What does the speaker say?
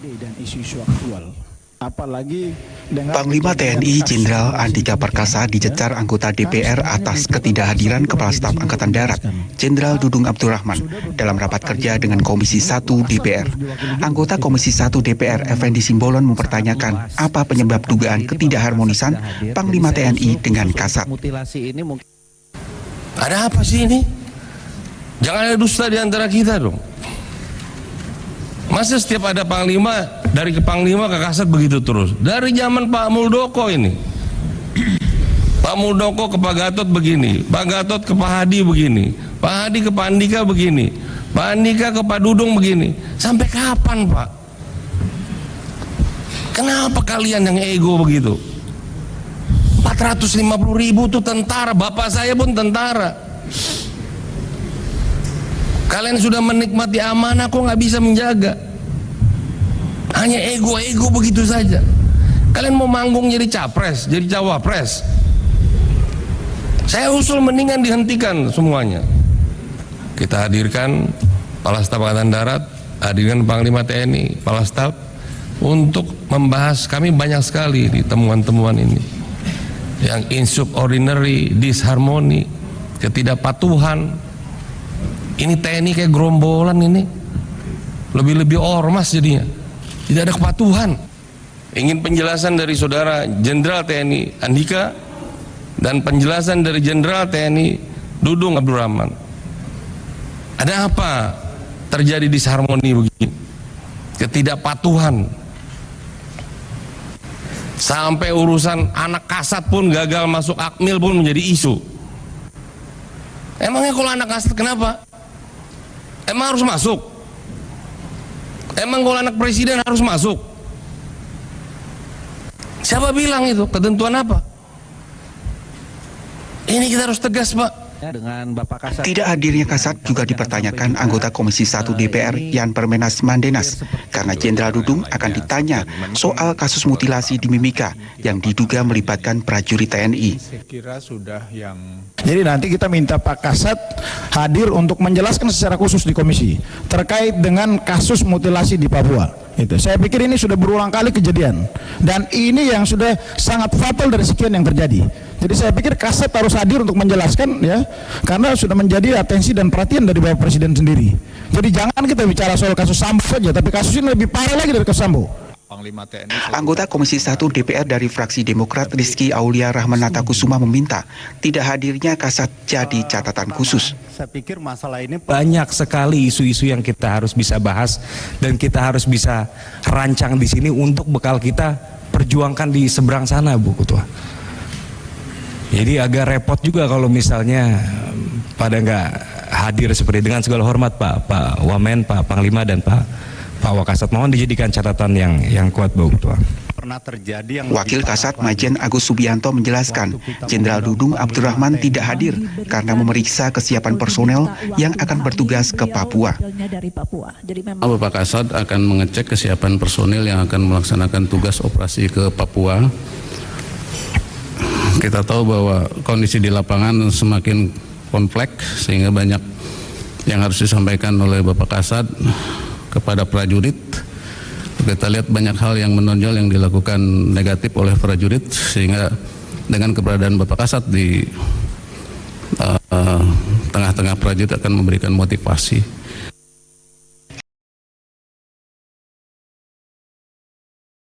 dan isu-isu aktual. Apalagi dengan Panglima TNI Jenderal Andika Perkasa dicecar anggota DPR atas ketidakhadiran Kepala Staf Angkatan Darat Jenderal Dudung Abdurrahman dalam rapat kerja dengan Komisi 1 DPR. Anggota Komisi 1 DPR Effendi Simbolon mempertanyakan apa penyebab dugaan ketidakharmonisan Panglima TNI dengan Kasat. Ada apa sih ini? Jangan ada dusta di antara kita dong. Masa setiap ada panglima, dari ke panglima ke Kasat begitu terus? Dari zaman Pak Muldoko ini. Pak Muldoko ke Pak Gatot begini, Pak Gatot ke Pak Hadi begini, Pak Hadi ke Pak Andika begini, Pak Andika ke Pak Dudung begini. Sampai kapan, Pak? Kenapa kalian yang ego begitu? 450.000 tuh tentara, bapak saya pun tentara. Kalian sudah menikmati amanah, kok nggak bisa menjaga? Hanya ego-ego begitu saja. Kalian mau manggung jadi capres, jadi cawapres. Saya usul mendingan dihentikan semuanya. Kita hadirkan Kepala Staf Angkatan Darat, hadirkan Panglima TNI, Kepala Staf, untuk membahas. Kami banyak sekali di temuan-temuan ini. Yang insubordinary, disharmoni, ketidakpatuhan. Ini TNI kayak gerombolan ini, lebih-lebih ormas jadinya, tidak ada kepatuhan. Ingin penjelasan dari Saudara Jenderal TNI Andika dan penjelasan dari Jenderal TNI Dudung Abdurrahman. Ada apa terjadi disharmoni begini? Ketidakpatuhan. Sampai urusan anak Kasat pun gagal masuk Akmil pun menjadi isu. Emangnya kalau anak Kasat kenapa? Emang harus masuk? Emang kalau anak presiden harus masuk? Siapa bilang itu? Ketentuan apa? Ini kita harus tegas, Pak. dengan Bapak Kasat. Tidak hadirnya Kasat juga dipertanyakan anggota Komisi 1 DPR Yan Permenas Mandenas karena Jenderal Dudung akan ditanya soal kasus mutilasi di Mimika yang diduga melibatkan prajurit TNI. Jadi nanti kita minta Pak Kasat hadir untuk menjelaskan secara khusus di komisi terkait dengan kasus mutilasi di Papua. Saya pikir ini sudah berulang kali kejadian dan ini yang sudah sangat fatal dari sekian yang terjadi. Jadi saya pikir Kasat harus hadir untuk menjelaskan ya, karena sudah menjadi atensi dan perhatian dari Bapak Presiden sendiri. Jadi jangan kita bicara soal kasus Sambo saja, tapi kasus ini lebih parah lagi dari kasus Sambo. Anggota Komisi 1 DPR dari fraksi Demokrat Rizky Aulia Rahmanata Kusuma meminta tidak hadirnya Kasat jadi catatan khusus. Saya pikir masalah ini banyak sekali isu-isu yang kita harus bisa bahas dan kita harus bisa rancang di sini untuk bekal kita perjuangkan di seberang sana, Bu Ketua. Jadi agak repot juga kalau misalnya pada nggak hadir seperti dengan segala hormat Pak Wamen, Pak Panglima dan Pak Wakasat, mohon dijadikan catatan yang kuat, Bu Ketua. pernah terjadi yang Wakil Kasat Majen Agus Subianto menjelaskan, Jenderal Dudung Abdurrahman tidak hadir karena memeriksa kesiapan personel yang akan bertugas ke Papua. Bapak Kasat akan mengecek kesiapan personil yang akan melaksanakan tugas operasi ke Papua. Kita tahu bahwa kondisi di lapangan semakin kompleks sehingga banyak yang harus disampaikan oleh Bapak Kasat kepada prajurit. Kita lihat banyak hal yang menonjol yang dilakukan negatif oleh prajurit, sehingga dengan keberadaan Bapak Kasat di tengah-tengah prajurit akan memberikan motivasi.